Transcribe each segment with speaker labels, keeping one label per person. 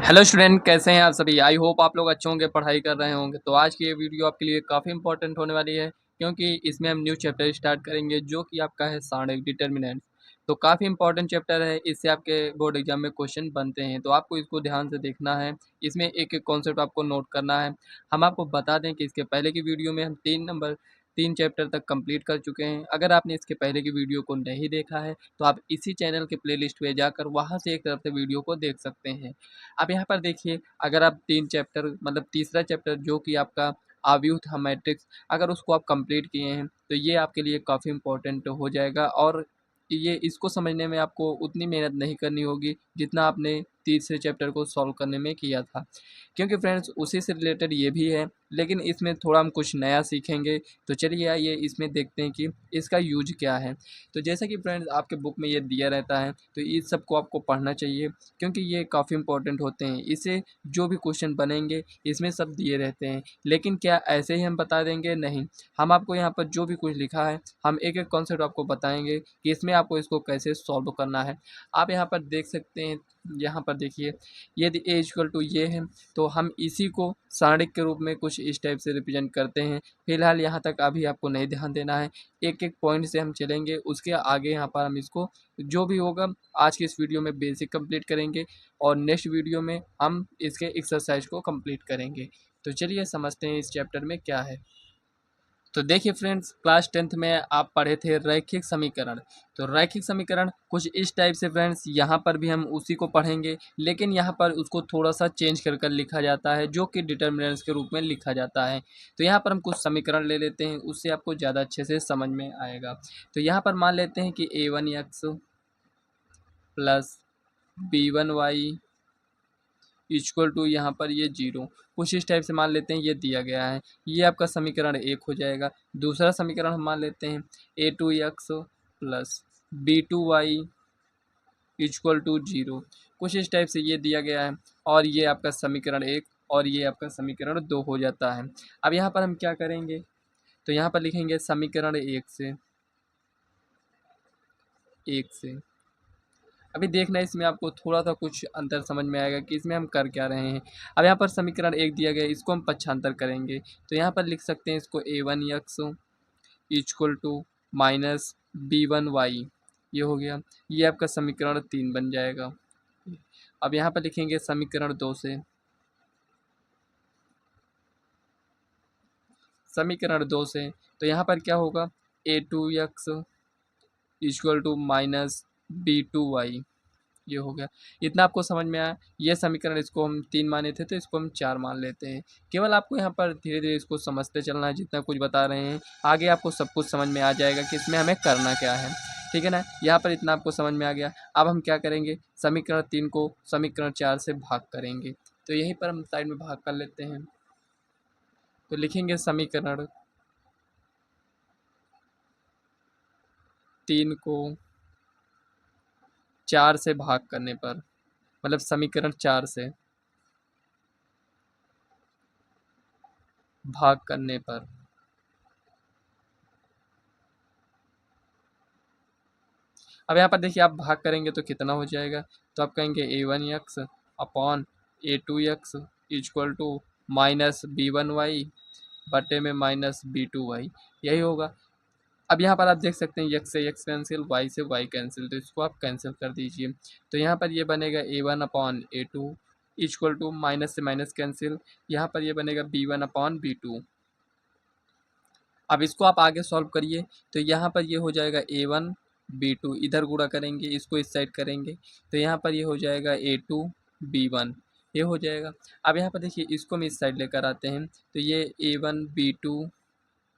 Speaker 1: Hello student, कैसे हैं आप सभी। आई होप आप लोग अच्छे होंगे, पढ़ाई कर रहे होंगे। तो आज की ये वीडियो आपके लिए काफ़ी इंपॉर्टेंट होने वाली है, क्योंकि इसमें हम न्यू चैप्टर स्टार्ट करेंगे जो कि आपका है सारणिक डिटर्मिनेंट। तो काफ़ी इंपॉर्टेंट चैप्टर है, इससे आपके बोर्ड एग्जाम में क्वेश्चन बनते हैं, तो आपको इसको ध्यान से देखना है। इसमें एक एक कॉन्सेप्ट आपको नोट करना है। हम आपको बता दें कि इसके पहले की वीडियो में हम 3 चैप्टर तक कंप्लीट कर चुके हैं। अगर आपने इसके पहले की वीडियो को नहीं देखा है तो आप इसी चैनल के प्लेलिस्ट पे जाकर वहाँ से एक तरफ से वीडियो को देख सकते हैं। अब यहाँ पर देखिए, अगर आप 3 चैप्टर मतलब तीसरा चैप्टर जो कि आपका आव्यूह मैट्रिक्स, अगर उसको आप कंप्लीट किए हैं तो ये आपके लिए काफ़ी इम्पोर्टेंट हो जाएगा। और ये इसको समझने में आपको उतनी मेहनत नहीं करनी होगी जितना आपने तीसरे चैप्टर को सॉल्व करने में किया था, क्योंकि फ्रेंड्स उसी से रिलेटेड ये भी है, लेकिन इसमें थोड़ा हम कुछ नया सीखेंगे। तो चलिए आइए इसमें देखते हैं कि इसका यूज क्या है। तो जैसा कि फ्रेंड्स आपके बुक में ये दिया रहता है, तो इस सब को आपको पढ़ना चाहिए, क्योंकि ये काफ़ी इंपॉर्टेंट होते हैं। इससे जो भी क्वेश्चन बनेंगे इसमें सब दिए रहते हैं। लेकिन क्या ऐसे ही हम बता देंगे? नहीं, हम आपको यहाँ पर जो भी कुछ लिखा है हम एक एक कॉन्सेप्ट आपको बताएंगे कि इसमें आपको इसको कैसे सॉल्व करना है। आप यहाँ पर देख सकते हैं, यहाँ पर देखिए, यदि ए इक्वल टू ये है तो हम इसी को सारणिक के रूप में कुछ इस टाइप से रिप्रेजेंट करते हैं। फिलहाल यहाँ तक अभी आपको नहीं ध्यान देना है, एक एक पॉइंट से हम चलेंगे, उसके आगे यहाँ पर हम इसको जो भी होगा आज की इस वीडियो में बेसिक कंप्लीट करेंगे और नेक्स्ट वीडियो में हम इसके एक्सरसाइज को कंप्लीट करेंगे। तो चलिए समझते हैं इस चैप्टर में क्या है। तो देखिए फ्रेंड्स, क्लास 10th में आप पढ़े थे रैखिक समीकरण। तो रैखिक समीकरण कुछ इस टाइप से फ्रेंड्स, यहाँ पर भी हम उसी को पढ़ेंगे, लेकिन यहाँ पर उसको थोड़ा सा चेंज कर कर लिखा जाता है, जो कि डिटर्मिनेंट्स के रूप में लिखा जाता है। तो यहाँ पर हम कुछ समीकरण ले लेते हैं, उससे आपको ज़्यादा अच्छे से समझ में आएगा। तो यहाँ पर मान लेते हैं कि a1x plus b1y equal to यहाँ पर ये 0, कुछ इस टाइप से मान लेते हैं, ये दिया गया है। ये आपका समीकरण 1 हो जाएगा। दूसरा समीकरण हम मान लेते हैं a2x plus b2y equal to 0, कुछ इस टाइप से ये दिया गया है। और ये आपका समीकरण 1 और ये आपका समीकरण 2 हो जाता है। अब यहाँ पर हम क्या करेंगे, तो यहाँ पर लिखेंगे समीकरण 1 से अभी देखना इसमें आपको थोड़ा सा कुछ अंतर समझ में आएगा कि इसमें हम कर क्या रहे हैं। अब यहाँ पर समीकरण 1 दिया गया है, इसको हम पक्षांतर करेंगे। तो यहाँ पर लिख सकते हैं इसको a1x equal to minus b1y, ये हो गया। ये आपका समीकरण 3 बन जाएगा। अब यहाँ पर लिखेंगे समीकरण 2 से, तो यहाँ पर क्या होगा, a2x equal to minus b2y, ये हो गया। इतना आपको समझ में आया। ये समीकरण, इसको हम 3 माने थे तो इसको हम 4 मान लेते हैं। केवल आपको यहाँ पर धीरे धीरे इसको समझते चलना है, जितना कुछ बता रहे हैं आगे आपको सब कुछ समझ में आ जाएगा कि इसमें हमें करना क्या है। ठीक है ना, यहाँ पर इतना आपको समझ में आ गया। अब हम क्या करेंगे, समीकरण 3 को समीकरण 4 से भाग करेंगे। तो यहीं पर हम साइड में भाग कर लेते हैं। तो लिखेंगे समीकरण 3 को 4 से भाग करने पर, मतलब समीकरण 4 से भाग करने पर, अब यहाँ पर देखिए आप भाग करेंगे तो कितना हो जाएगा, तो आप कहेंगे a1x upon a2x equal to minus b1y बटे में माइनस b2y, यही होगा। अब यहाँ पर आप देख सकते हैं x से x कैंसिल, y से y कैंसिल, तो इसको आप कैंसिल कर दीजिए। तो यहाँ पर ये बनेगा a1 upon a2 equal to minus से माइनस कैंसिल, यहाँ पर ये बनेगा b1 अपॉन b2। अब इसको आप आगे सॉल्व करिए, तो यहाँ पर ये हो जाएगा a1 b2, इधर गुणा करेंगे, इसको इस साइड करेंगे, तो यहाँ पर ये हो जाएगा a2 b1, ये हो जाएगा। अब यहाँ पर देखिए इसको हम इस साइड लेकर आते हैं, तो ये a1 b2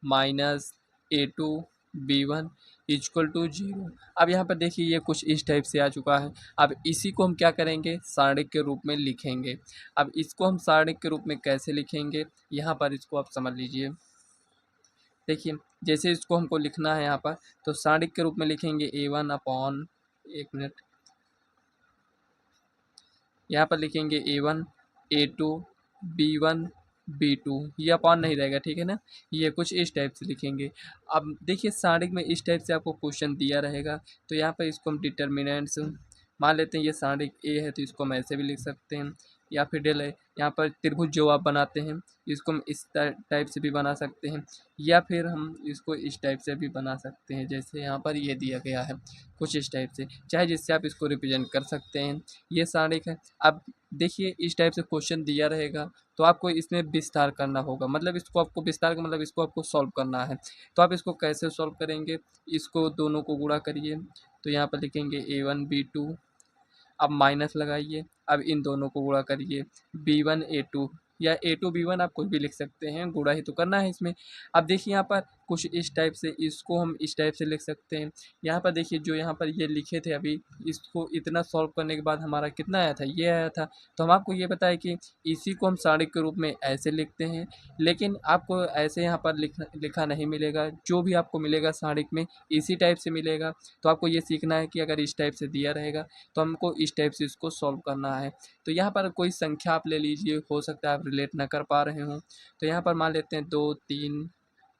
Speaker 1: minus a2 b1 equal to 0। अब यहाँ पर देखिए ये कुछ इस टाइप से आ चुका है। अब इसी को हम क्या करेंगे, सारणिक के रूप में लिखेंगे। अब इसको हम सारणिक के रूप में कैसे लिखेंगे, यहाँ पर इसको आप समझ लीजिए। देखिए जैसे इसको हमको लिखना है यहाँ पर, तो सारणिक के रूप में लिखेंगे a1 अपॉन, एक मिनट, यहाँ पर लिखेंगे a1 a2 b1 b2, ये अपॉन नहीं रहेगा, ठीक है ना, ये कुछ इस टाइप से लिखेंगे। अब देखिए सारणिक में इस टाइप से आपको क्वेश्चन दिया रहेगा, तो यहाँ पर इसको हम डिटर्मिनेंट्स मान लेते हैं। ये सारणिक ए है तो इसको हम ऐसे भी लिख सकते हैं, या फिर डेल है। यहाँ पर त्रिभुज जो आप बनाते हैं इसको हम इस टाइप से भी बना सकते हैं, या फिर हम इसको इस टाइप से भी बना सकते हैं, जैसे यहाँ पर ये दिया गया है कुछ इस टाइप से, चाहे जिससे आप इसको रिप्रेजेंट कर सकते हैं। ये सारिक है। अब देखिए इस टाइप से क्वेश्चन दिया रहेगा तो आपको इसमें विस्तार करना होगा, मतलब इसको आपको विस्तार का मतलब इसको आपको सॉल्व करना है। तो आप इसको कैसे सॉल्व करेंगे, इसको दोनों को गुणा करिए, तो यहाँ पर लिखेंगे A1 B2, अब माइनस लगाइए, अब इन दोनों को गुणा करिए, B1 A2 या A2 B1 आप कुछ भी लिख सकते हैं, गुणा ही तो करना है इसमें। अब देखिए यहाँ पर कुछ इस टाइप से, इसको हम इस टाइप से लिख सकते हैं। यहाँ पर देखिए जो यहाँ पर ये लिखे थे अभी, इसको इतना सॉल्व करने के बाद हमारा कितना आया था, ये आया था। तो हम आपको ये बताएं कि इसी को हम सारिक के रूप में ऐसे लिखते हैं, लेकिन आपको ऐसे यहाँ पर लिखा नहीं मिलेगा, जो भी आपको मिलेगा सारिक में इसी टाइप से मिलेगा। तो आपको ये सीखना है कि अगर इस टाइप से दिया रहेगा तो हमको इस टाइप से इसको सॉल्व करना है। तो यहाँ पर कोई संख्या आप ले लीजिए, हो सकता है आप रिलेट ना कर पा रहे हों। तो यहाँ पर मान लेते हैं 2 3,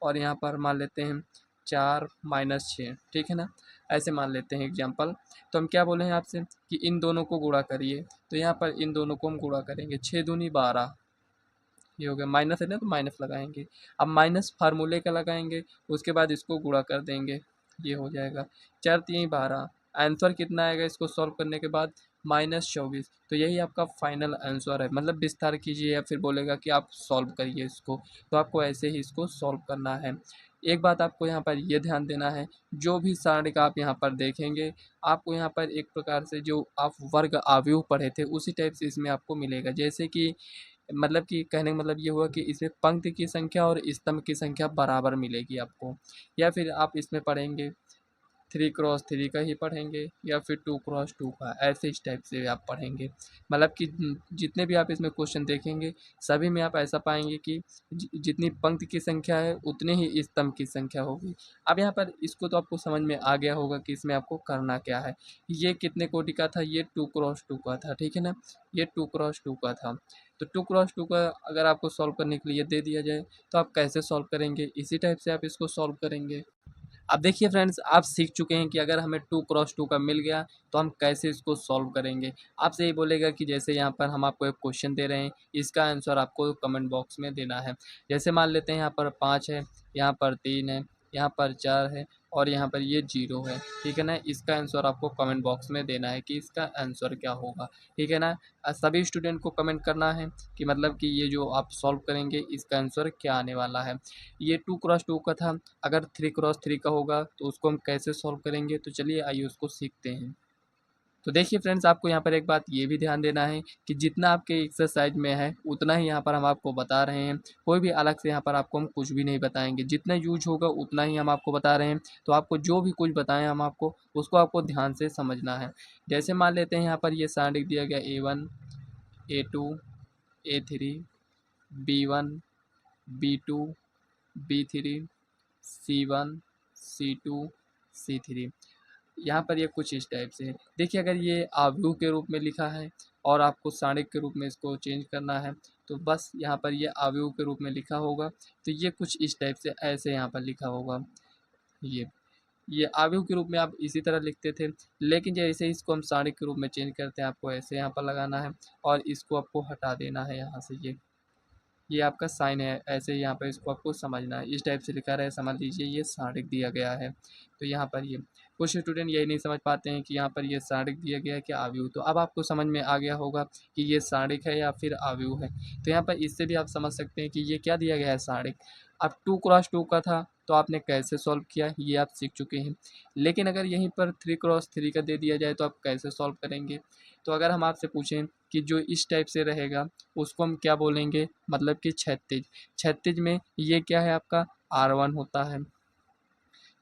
Speaker 1: और यहाँ पर मान लेते हैं 4 - 6, ठीक है ना, ऐसे मान लेते हैं एग्जाम्पल। तो हम क्या बोले हैं आपसे कि इन दोनों को गुणा करिए, तो यहाँ पर इन दोनों को हम गुणा करेंगे, 6 दूनी 12, ये हो गया, माइनस है ना तो माइनस लगाएंगे। अब माइनस फार्मूले का लगाएंगे, उसके बाद इसको गुणा कर देंगे, ये हो जाएगा 4 3 12। आंसर कितना आएगा इसको सॉल्व करने के बाद, -24। तो यही आपका फाइनल आंसर है, मतलब विस्तार कीजिए या फिर बोलेगा कि आप सॉल्व करिए इसको, तो आपको ऐसे ही इसको सॉल्व करना है। एक बात आपको यहाँ पर ये ध्यान देना है, जो भी सारणी का आप यहाँ पर देखेंगे, आपको यहाँ पर एक प्रकार से जो आप वर्ग आव्यूह पढ़े थे उसी टाइप से इसमें आपको मिलेगा। जैसे कि मतलब कि कहने का मतलब ये हुआ कि इसमें पंक्ति की संख्या और स्तंभ की संख्या बराबर मिलेगी आपको, या फिर आप इसमें पढ़ेंगे 3 × 3 का ही पढ़ेंगे, या फिर 2 × 2 का, ऐसे इस टाइप से आप पढ़ेंगे। मतलब कि जितने भी आप इसमें क्वेश्चन देखेंगे सभी में आप ऐसा पाएंगे कि जितनी पंक्ति की संख्या है उतनी ही स्तंभ की संख्या होगी। अब यहाँ पर इसको तो आपको समझ में आ गया होगा कि इसमें आपको करना क्या है। ये कितने कोटि का था, ये 2 × 2 का था, ठीक है ना, ये 2 × 2 का था। तो 2 × 2 का अगर आपको सॉल्व करने के लिए दे दिया जाए तो आप कैसे सॉल्व करेंगे, इसी टाइप से आप इसको सॉल्व करेंगे। अब देखिए फ्रेंड्स, आप सीख चुके हैं कि अगर हमें 2 × 2 का मिल गया तो हम कैसे इसको सॉल्व करेंगे। आपसे ये बोलेगा कि जैसे यहाँ पर हम आपको एक क्वेश्चन दे रहे हैं, इसका आंसर आपको कमेंट बॉक्स में देना है। जैसे मान लेते हैं यहाँ पर 5 है, यहाँ पर 3 है, यहाँ पर 4 है, और यहाँ पर ये 0 है, ठीक है ना। इसका आंसर आपको कमेंट बॉक्स में देना है कि इसका आंसर क्या होगा, ठीक है ना। सभी स्टूडेंट को कमेंट करना है कि मतलब कि ये जो आप सॉल्व करेंगे इसका आंसर क्या आने वाला है। ये 2 × 2 का था, अगर 3 × 3 का होगा तो उसको हम कैसे सॉल्व करेंगे, तो चलिए आइए उसको सीखते हैं। तो देखिए फ्रेंड्स, आपको यहाँ पर एक बात ये भी ध्यान देना है कि जितना आपके एक्सरसाइज में है उतना ही यहाँ पर हम आपको बता रहे हैं। कोई भी अलग से यहाँ पर आपको हम कुछ भी नहीं बताएंगे, जितना यूज होगा उतना ही हम आपको बता रहे हैं। तो आपको जो भी कुछ बताएं हम आपको, उसको आपको ध्यान से समझना है। जैसे मान लेते हैं यहाँ पर ये सारणी दिया गया A1 A2 A3 B1 B2 C1 C2 C3। यहाँ पर ये कुछ इस टाइप से है। देखिए अगर ये आव्यूह के रूप में लिखा है और आपको सारणिक के रूप में इसको चेंज करना है, तो बस यहाँ पर ये आव्यूह के रूप में लिखा होगा, तो ये कुछ इस टाइप से ऐसे यहाँ पर लिखा होगा। ये आव्यूह के रूप में आप इसी तरह लिखते थे, लेकिन जैसे इसको हम सारणिक के रूप में चेंज करते हैं, आपको ऐसे यहाँ पर लगाना है और इसको आपको हटा देना है यहाँ से। ये आपका साइन है, ऐसे यहाँ पर इसको आपको समझना है। इस टाइप से लिखा रहे, समझ लीजिए ये सारणिक दिया गया है। तो यहाँ पर ये कुछ स्टूडेंट यही नहीं समझ पाते हैं कि यहाँ पर ये सारणिक दिया गया है कि आव्यूह। तो अब आपको समझ में आ गया होगा कि ये सारणिक है या फिर आव्यूह है। तो यहाँ पर इससे भी आप समझ सकते हैं कि ये क्या दिया गया है, सारणिक। अब 2 × 2 का था तो आपने कैसे सॉल्व किया ये आप सीख चुके हैं। लेकिन अगर यहीं पर 3 × 3 का दे दिया जाए तो आप कैसे सॉल्व करेंगे। तो अगर हम आपसे पूछें कि जो इस टाइप से रहेगा उसको हम क्या बोलेंगे, मतलब कि क्षैतिज। क्षैतिज में ये क्या है आपका R1 होता है,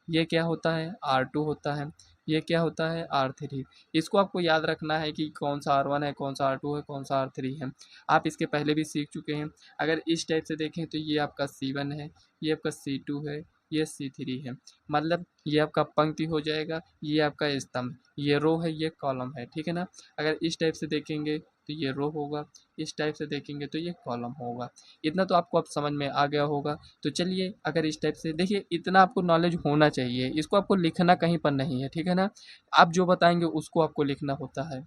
Speaker 1: ये क्या होता है R2 होता है, ये क्या होता है R3। इसको आपको याद रखना है कि कौन सा R1 है, कौन सा R2 है, कौन सा R3 है। आप इसके पहले भी सीख चुके हैं। अगर इस टाइप से देखें तो ये आपका C1 है, ये आपका C2 है, ये C3 है। मतलब ये आपका पंक्ति हो जाएगा, ये आपका स्तंभ, ये रो है, ये कॉलम है, ठीक है ना। अगर इस टाइप से देखेंगे तो ये रो होगा, इस टाइप से देखेंगे तो ये कॉलम होगा। इतना तो आपको अब समझ में आ गया होगा। तो चलिए अगर इस टाइप से देखिए, इतना आपको नॉलेज होना चाहिए, इसको आपको लिखना कहीं पर नहीं है, ठीक है ना। आप जो बताएंगे उसको आपको लिखना होता है।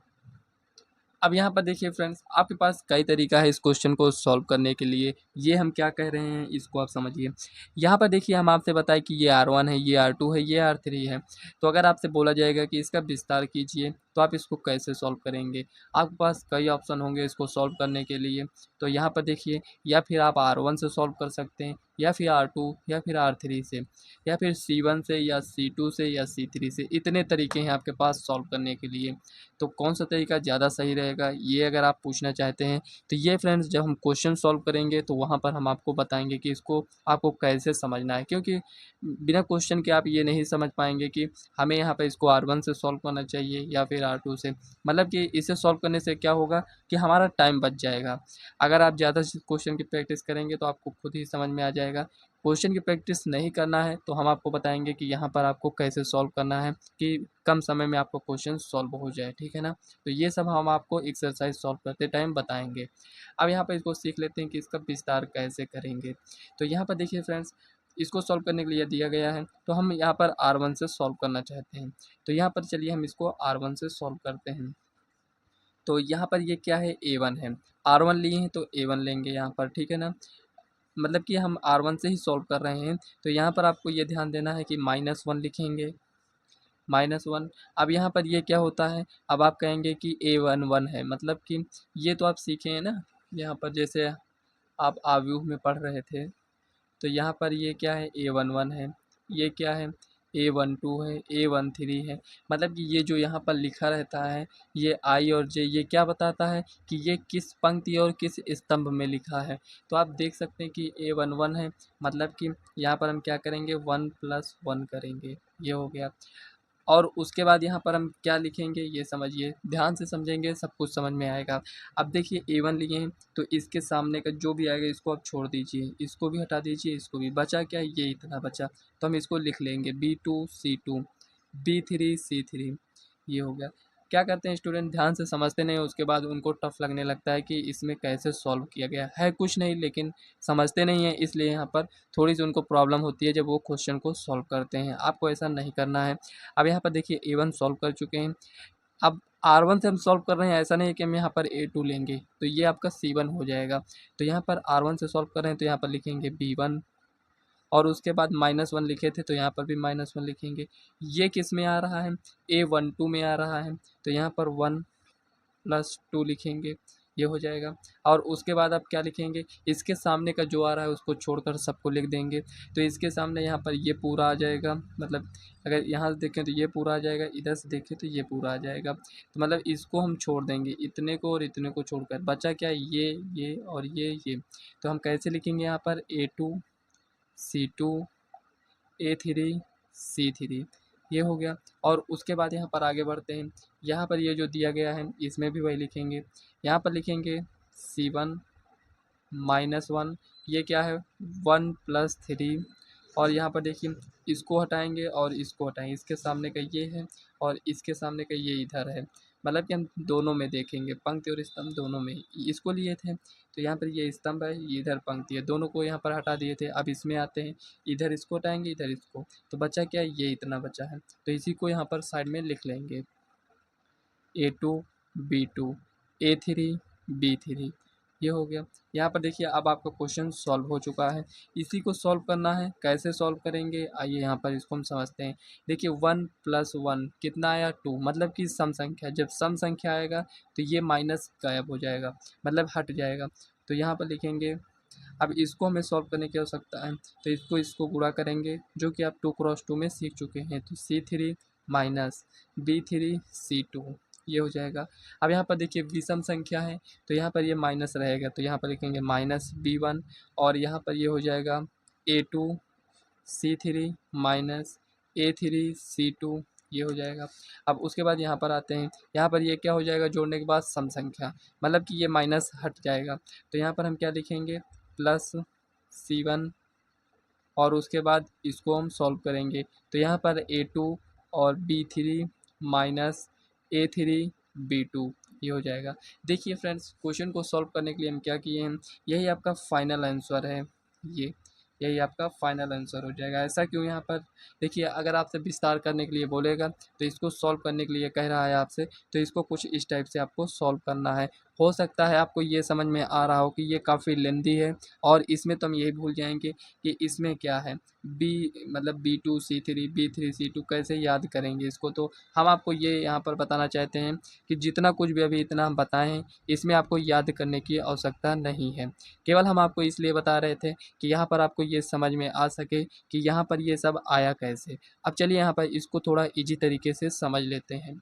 Speaker 1: अब यहाँ पर देखिए फ्रेंड्स, आपके पास कई तरीका है इस क्वेश्चन को सॉल्व करने के लिए। ये हम क्या कह रहे हैं इसको आप समझिए। यहाँ पर देखिए हम आपसे बताएं कि ये R1 है, ये R2 है, ये R3 है। तो अगर आपसे बोला जाएगा कि इसका विस्तार कीजिए, तो आप इसको कैसे सॉल्व करेंगे? आपके पास कई ऑप्शन होंगे इसको सॉल्व करने के लिए। तो यहाँ पर देखिए, या फिर आप R1 से सॉल्व कर सकते हैं, या फिर R2, या फिर R3 से, या फिर C1 से, या C2 से, या C3 से। इतने तरीके हैं आपके पास सॉल्व करने के लिए। तो कौन सा तरीका ज़्यादा सही रहेगा, ये अगर आप पूछना चाहते हैं, तो ये फ्रेंड्स जब हम क्वेश्चन सॉल्व करेंगे तो वहाँ पर हम आपको बताएंगे कि इसको आपको कैसे समझना है। क्योंकि बिना क्वेश्चन के आप ये नहीं समझ पाएंगे कि हमें यहाँ पर इसको R1 से सॉल्व करना चाहिए या फिर R2 से। मतलब कि इसे सॉल्व करने से क्या होगा कि हमारा टाइम बच जाएगा। अगर आप ज़्यादा से क्वेश्चन की प्रैक्टिस करेंगे तो आपको खुद ही समझ में आ जाएगा। क्वेश्चन की प्रैक्टिस नहीं करना है तो हम आपको बताएंगे कि यहाँ पर आपको कैसे सॉल्व करना है कि कम समय में आपको क्वेश्चन सॉल्व हो जाए, ठीक है ना। तो ये सब हम आपको एक्सरसाइज सॉल्व करते टाइम बताएंगे। अब यहाँ पर इसको सीख लेते हैं कि इसका विस्तार कैसे करेंगे। तो यहाँ पर देखिए फ्रेंड्स, इसको सॉल्व करने के लिए दिया गया है, तो हम यहाँ पर R1 से सॉल्व करना चाहते हैं। तो यहाँ पर चलिए हम इसको R1 से सॉल्व करते हैं। तो यहाँ पर ये क्या है, A1 है। R1 लिए हैं तो A1 लेंगे यहाँ पर, ठीक है ना। मतलब कि हम R1 से ही सॉल्व कर रहे हैं। तो यहाँ पर आपको ये ध्यान देना है कि -1 लिखेंगे, -1। अब यहाँ पर ये क्या होता है, अब आप कहेंगे कि A11 है, मतलब कि ये तो आप सीखे हैं ना। यहाँ पर जैसे आप आव्यूह में पढ़ रहे थे, तो यहाँ पर ये क्या है, A11 है, ये क्या है, A12 है, A13 है। मतलब कि ये जो यहाँ पर लिखा रहता है, ये I और J, ये क्या बताता है कि ये किस पंक्ति और किस स्तंभ में लिखा है। तो आप देख सकते हैं कि A11 है, मतलब कि यहाँ पर हम क्या करेंगे, 1 + 1 करेंगे, ये हो गया। और उसके बाद यहाँ पर हम क्या लिखेंगे, ये समझिए, ध्यान से समझेंगे सब कुछ समझ में आएगा। अब देखिए A1 लिए हैं, तो इसके सामने का जो भी आएगा इसको आप छोड़ दीजिए, इसको भी हटा दीजिए, इसको भी। बचा क्या, ये इतना बचा, तो हम इसको लिख लेंगे B2 C2, B3 C3, ये हो गया। क्या करते हैं स्टूडेंट, ध्यान से समझते नहीं, उसके बाद उनको टफ लगने लगता है कि इसमें कैसे सॉल्व किया गया है। कुछ नहीं, लेकिन समझते नहीं हैं, इसलिए यहाँ पर थोड़ी सी उनको प्रॉब्लम होती है जब वो क्वेश्चन को सॉल्व करते हैं। आपको ऐसा नहीं करना है। अब यहाँ पर देखिए A1 सॉल्व कर चुके हैं। अब R1 से हम सॉल्व कर रहे हैं, ऐसा नहीं है कि हम यहाँ पर A2 लेंगे, तो ये आपका C1 हो जाएगा। तो यहाँ पर R1 से सॉल्व कर रहे हैं, तो यहाँ पर लिखेंगे B1, और उसके बाद -1 लिखे थे तो यहाँ पर भी -1 लिखेंगे। ये किस में आ रहा है, A12 में आ रहा है, तो यहाँ पर 1 + 2 लिखेंगे, ये हो जाएगा। और उसके बाद आप क्या लिखेंगे, इसके सामने का जो आ रहा है उसको छोड़कर सबको लिख देंगे। तो इसके सामने यहाँ पर ये पूरा आ जाएगा, मतलब अगर यहाँ से देखें तो ये पूरा आ जाएगा, इधर से देखें तो ये पूरा आ जाएगा। तो मतलब इसको हम छोड़ देंगे, इतने को और इतने को छोड़कर बचा क्या, ये और ये। तो हम कैसे लिखेंगे यहाँ पर, A2 C2 A3 C3, ये हो गया। और उसके बाद यहाँ पर आगे बढ़ते हैं। यहाँ पर ये जो दिया गया है इसमें भी वही लिखेंगे। यहाँ पर लिखेंगे C1 -1, ये क्या है, 1 + 3। और यहाँ पर देखिए इसको हटाएंगे और इसको हटाएंगे, इसके सामने का ये है और इसके सामने का ये इधर है। मतलब कि हम दोनों में देखेंगे, पंक्ति और स्तंभ दोनों में। इसको लिए थे तो यहाँ पर ये स्तंभ है, ये इधर पंक्ति है, दोनों को यहाँ पर हटा दिए थे। अब इसमें आते हैं, इधर इसको हटाएंगे, इधर इसको, तो बचा क्या, ये इतना बचा है। तो इसी को यहाँ पर साइड में लिख लेंगे, A2 B2 A3 B3, ये हो गया। यहाँ पर देखिए अब आपका क्वेश्चन सॉल्व हो चुका है। इसी को सॉल्व करना है, कैसे सॉल्व करेंगे आइए यहाँ पर इसको हम समझते हैं। देखिए 1 + 1 कितना आया, 2, मतलब कि सम संख्या। जब सम संख्या आएगा तो ये माइनस गायब हो जाएगा, मतलब हट जाएगा। तो यहाँ पर लिखेंगे, अब इसको हमें सॉल्व करने की आवश्यकता है, तो इसको गुणा करेंगे, जो कि आप 2 × 2 में सीख चुके हैं। तो C3 - B3 C2, ये हो जाएगा। अब यहाँ पर देखिए विषम संख्या है, तो यहाँ पर ये माइनस रहेगा, तो यहाँ पर लिखेंगे -B1, और यहाँ पर ये हो जाएगा A2 C3 -A3 C2, ये हो जाएगा। अब उसके बाद यहाँ पर आते हैं, यहाँ पर ये क्या हो जाएगा, जोड़ने के बाद सम संख्या, मतलब कि ये माइनस हट जाएगा। तो यहाँ पर हम क्या लिखेंगे, +C1, और उसके बाद इसको हम सॉल्व करेंगे। तो यहाँ पर A2 और B3 -A3 B2, ये हो जाएगा। देखिए फ्रेंड्स, क्वेश्चन को सॉल्व करने के लिए हम क्या किए हैं, यही आपका फाइनल आंसर है ये। यही आपका फाइनल आंसर हो जाएगा। ऐसा क्यों यहाँ पर देखिए, अगर आपसे विस्तार करने के लिए बोलेगा तो इसको सॉल्व करने के लिए कह रहा है आपसे, तो इसको कुछ इस टाइप से आपको सॉल्व करना है। हो सकता है आपको ये समझ में आ रहा हो कि ये काफ़ी लेंदी है और इसमें तो हम यही भूल जाएंगे कि इसमें क्या है, बी मतलब B2C3 B3C2 कैसे याद करेंगे इसको। तो हम आपको ये यहाँ पर बताना चाहते हैं कि जितना कुछ भी अभी इतना हम बताएं हैं, इसमें आपको याद करने की आवश्यकता नहीं है। केवल हम आपको इसलिए बता रहे थे कि यहाँ पर आपको ये समझ में आ सके कि यहाँ पर ये सब आया कैसे। अब चलिए यहाँ पर इसको थोड़ा ईजी तरीके से समझ लेते हैं।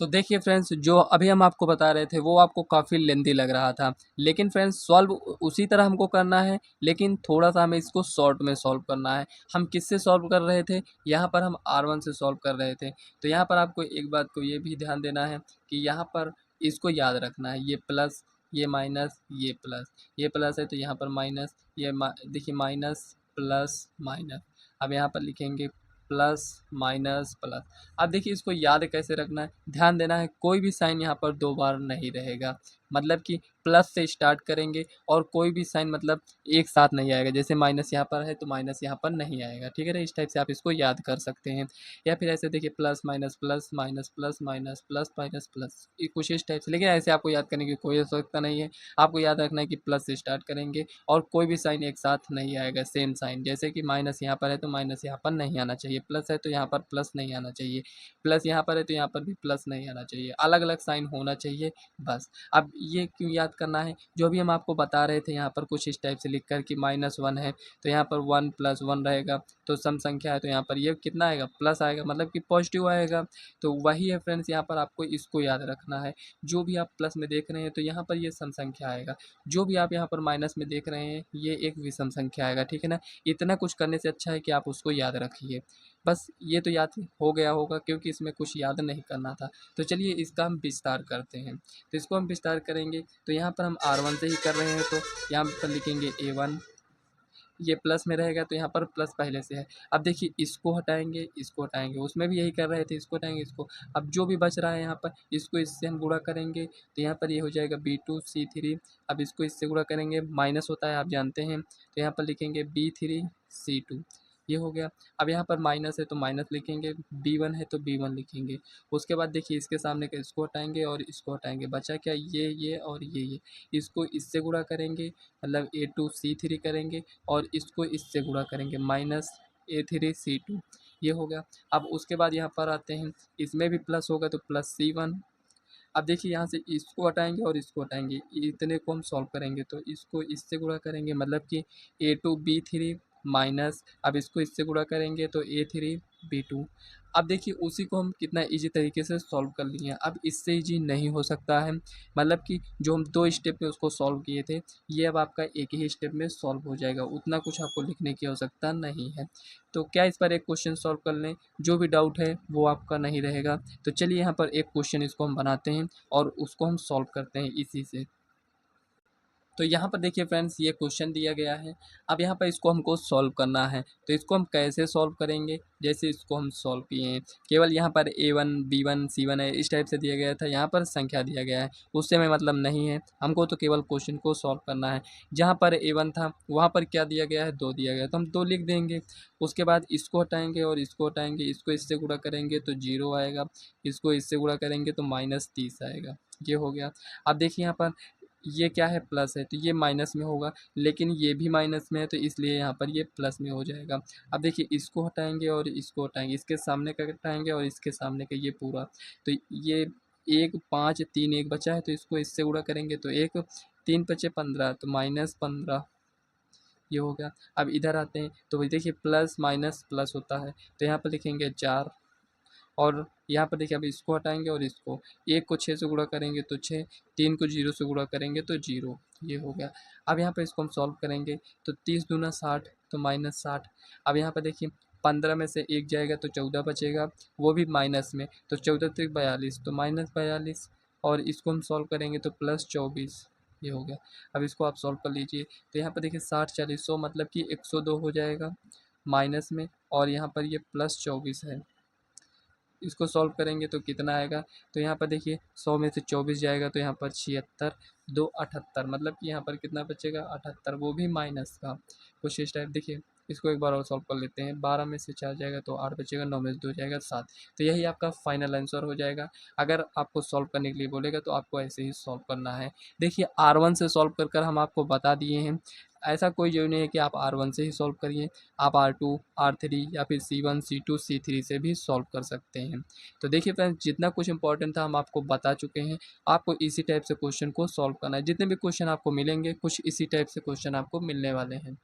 Speaker 1: तो देखिए फ्रेंड्स, जो अभी हम आपको बता रहे थे वो आपको काफ़ी लेंदी लग रहा था, लेकिन फ्रेंड्स सॉल्व उसी तरह हमको करना है, लेकिन थोड़ा सा हमें इसको शॉर्ट में सॉल्व करना है। हम किससे सॉल्व कर रहे थे, यहाँ पर हम R1 से सॉल्व कर रहे थे। तो यहाँ पर आपको एक बात को ये भी ध्यान देना है कि यहाँ पर इसको याद रखना है, ये प्लस, ये माइनस, ये प्लस, ये प्लस है तो यहाँ पर माइनस, ये देखिए माइनस प्लस माइनस। अब यहाँ पर लिखेंगे प्लस माइनस प्लस। अब देखिए इसको याद कैसे रखना है, ध्यान देना है, कोई भी साइन यहाँ पर दो बार नहीं रहेगा। मतलब कि प्लस से स्टार्ट करेंगे और कोई भी साइन मतलब एक साथ नहीं आएगा। जैसे माइनस यहाँ पर है तो माइनस यहाँ पर नहीं आएगा, ठीक है ना। इस टाइप से आप इसको याद कर सकते हैं। या फिर ऐसे देखिए plus minus plus minus plus minus plus minus plus, ये कुछ इस टाइप से। लेकिन ऐसे आपको याद करने की कोई आवश्यकता नहीं है। आपको याद रखना है कि प्लस से स्टार्ट करेंगे और कोई भी साइन एक साथ नहीं आएगा, सेम साइन। जैसे कि माइनस यहाँ पर है तो माइनस यहाँ पर नहीं आना चाहिए, प्लस है तो यहाँ पर प्लस नहीं आना चाहिए, प्लस यहाँ पर है तो यहाँ पर भी प्लस नहीं आना चाहिए, अलग अलग साइन होना चाहिए बस। अब ये क्यों याद करना है, जो भी हम आपको बता रहे थे यहाँ पर कुछ इस टाइप से लिख कर कि -1 है तो यहाँ पर 1 + 1 रहेगा, तो सम संख्या है तो यहाँ पर ये कितना आएगा, प्लस आएगा, मतलब कि पॉजिटिव आएगा। तो वही है फ्रेंड्स, यहाँ पर आपको इसको याद रखना है। जो भी आप प्लस में देख रहे हैं तो यहाँ पर ये सम संख्या आएगा, जो भी आप यहाँ पर माइनस में देख रहे हैं ये एक विषम संख्या आएगा, ठीक है ना। इतना कुछ करने से अच्छा है कि आप उसको याद रखिए। बस ये तो याद हो गया होगा क्योंकि इसमें कुछ याद नहीं करना था। तो चलिए इसका हम विस्तार करते हैं। तो इसको हम विस्तार करेंगे तो यहाँ पर हम R1 से ही कर रहे हैं तो यहाँ पर लिखेंगे A1, ये प्लस में रहेगा तो यहाँ पर प्लस पहले से है। अब देखिए इसको हटाएंगे, उसमें भी यही कर रहे थे, इसको हटाएंगे इसको। अब जो भी बच रहा है यहाँ पर इसको इससे हम गुणा करेंगे तो यहाँ पर ये हो जाएगा B2C3। अब इसको इससे गुणा करेंगे, माइनस होता है आप जानते हैं, तो यहाँ पर लिखेंगे B3C2, ये हो गया। अब यहाँ पर माइनस है तो माइनस लिखेंगे, B1 है तो B1 लिखेंगे। उसके बाद देखिए इसके सामने का इसको हटाएंगे और इसको हटाएंगे, बचा क्या, ये और ये। इसको इससे गुणा करेंगे मतलब A2C3 करेंगे और इसको इससे गुणा करेंगे -A3C2, ये हो गया। अब उसके बाद यहाँ पर आते हैं, इसमें भी प्लस होगा तो +C1। अब देखिए यहाँ से इसको हटाएंगे और इसको हटाएंगे, इतने को हम सॉल्व करेंगे तो इसको इससे गुणा करेंगे मतलब कि A2B3 माइनस, अब इसको इससे गुणा करेंगे तो A3B2। अब देखिए उसी को हम कितना इजी तरीके से सॉल्व कर लिए हैं। अब इससे इजी नहीं हो सकता है, मतलब कि जो हम 2 स्टेप में उसको सॉल्व किए थे ये अब आपका एक ही स्टेप में सॉल्व हो जाएगा, उतना कुछ आपको लिखने की आवश्यकता नहीं है। तो क्या इस पर एक क्वेश्चन सॉल्व कर लें, जो भी डाउट है वो आपका नहीं रहेगा। तो चलिए यहाँ पर एक क्वेश्चन इसको हम बनाते हैं और उसको हम सॉल्व करते हैं इसी से। तो यहाँ पर देखिए फ्रेंड्स ये क्वेश्चन दिया गया है। अब यहाँ पर इसको हमको सॉल्व करना है, तो इसको हम कैसे सॉल्व करेंगे, जैसे इसको हम सॉल्व किए हैं, केवल यहाँ पर A1 B1 C1 है इस टाइप से दिया गया था, यहाँ पर संख्या दिया गया है, उससे हमें मतलब नहीं है, हमको तो केवल क्वेश्चन को सॉल्व करना है। जहाँ पर A1 था वहाँ पर क्या दिया गया है, 2 दिया गया, तो हम 2 लिख देंगे। उसके बाद इसको हटाएंगे और इसको हटाएंगे, इसको इससे गुणा करेंगे तो 0 आएगा, इसको इससे गुणा करेंगे तो -30 आएगा, ये हो गया। अब देखिए यहाँ पर ये क्या है, प्लस है तो ये माइनस में होगा, लेकिन ये भी माइनस में है तो इसलिए यहाँ पर ये प्लस में हो जाएगा। अब देखिए इसको हटाएंगे और इसको हटाएंगे, इसके सामने का हटाएंगे और इसके सामने का ये पूरा, तो ये 1 5 3 1 बचा है तो इसको इससे गुणा करेंगे तो 1 3 5 15 तो -15, ये हो गया। अब इधर आते हैं तो वही देखिए प्लस माइनस प्लस होता है, तो यहाँ पर लिखेंगे 4 और यहाँ पर देखिए अब इसको हटाएंगे और इसको, 1 को 6 से गुणा करेंगे तो 6, 3 को 0 से गुणा करेंगे तो 0, ये हो गया। अब यहाँ पर इसको हम सॉल्व करेंगे तो 30 दूना 60 तो -60। अब यहाँ पर देखिए 15 में से 1 जाएगा तो 14 बचेगा, वो भी माइनस में, तो 14 त्रिक 42 तो -42 और इसको हम सॉल्व करेंगे तो +24, ये हो गया। अब इसको आप सॉल्व कर लीजिए तो यहाँ पर देखिए 60 40 100 मतलब कि 102 हो जाएगा माइनस में, और यहाँ पर ये +24 है, इसको सॉल्व करेंगे तो कितना आएगा, तो यहाँ पर देखिए 100 में से 24 जाएगा तो यहाँ पर 76, 2 78, मतलब कि यहाँ पर कितना बचेगा 78, वो भी माइनस का। कुछ इस टाइप देखिए, इसको एक बार और सॉल्व कर लेते हैं। 12 में से 4 जाएगा तो 8 बचेगा, 9 में से 2 जाएगा 7। तो यही आपका फाइनल आंसर हो जाएगा। अगर आपको सॉल्व करने के लिए बोलेगा तो आपको ऐसे ही सॉल्व करना है। देखिए R1 से सॉल्व कर हम आपको बता दिए हैं। ऐसा कोई ज़रूरी नहीं है कि आप R1 से ही सॉल्व करिए, आप R2, R3 या फिर C1, C2, C3 से भी सॉल्व कर सकते हैं। तो देखिए फ्रेंड्स, जितना कुछ इंपॉर्टेंट था हम आपको बता चुके हैं। आपको इसी टाइप से क्वेश्चन को सॉल्व करना है। जितने भी क्वेश्चन आपको मिलेंगे, कुछ इसी टाइप से क्वेश्चन आपको मिलने वाले हैं।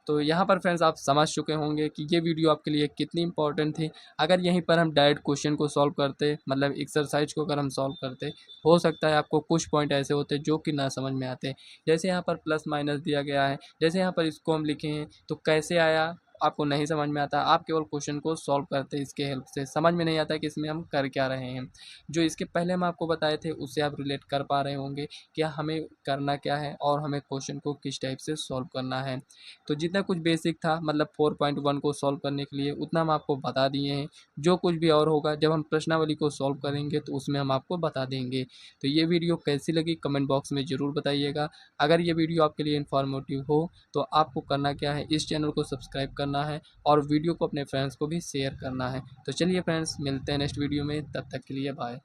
Speaker 1: तो यहाँ पर फ्रेंड्स आप समझ चुके होंगे कि ये वीडियो आपके लिए कितनी इंपॉर्टेंट थी। अगर यहीं पर हम डायरेक्ट क्वेश्चन को सॉल्व करते, मतलब एक्सरसाइज को अगर हम सॉल्व करते, हो सकता है आपको कुछ पॉइंट ऐसे होते जो कि ना समझ में आते। जैसे यहाँ पर प्लस माइनस दिया गया है, जैसे यहाँ पर इसको हम लिखे हैं तो कैसे आया आपको नहीं समझ में आता। आप केवल क्वेश्चन को सॉल्व करते इसके हेल्प से, समझ में नहीं आता कि इसमें हम कर क्या रहे हैं। जो इसके पहले हम आपको बताए थे उससे आप रिलेट कर पा रहे होंगे कि हमें करना क्या है और हमें क्वेश्चन को किस टाइप से सॉल्व करना है। तो जितना कुछ बेसिक था, मतलब 4.1 को सॉल्व करने के लिए उतना हम आपको बता दिए हैं। जो कुछ भी और होगा जब हम प्रश्नावली को सॉल्व करेंगे तो उसमें हम आपको बता देंगे। तो ये वीडियो कैसी लगी कमेंट बॉक्स में ज़रूर बताइएगा। अगर ये वीडियो आपके लिए इन्फॉर्मेटिव हो तो आपको करना क्या है, इस चैनल को सब्सक्राइब करना है और वीडियो को अपने फ्रेंड्स को भी शेयर करना है। तो चलिए फ्रेंड्स, मिलते हैं नेक्स्ट वीडियो में, तब तक के लिए बाय।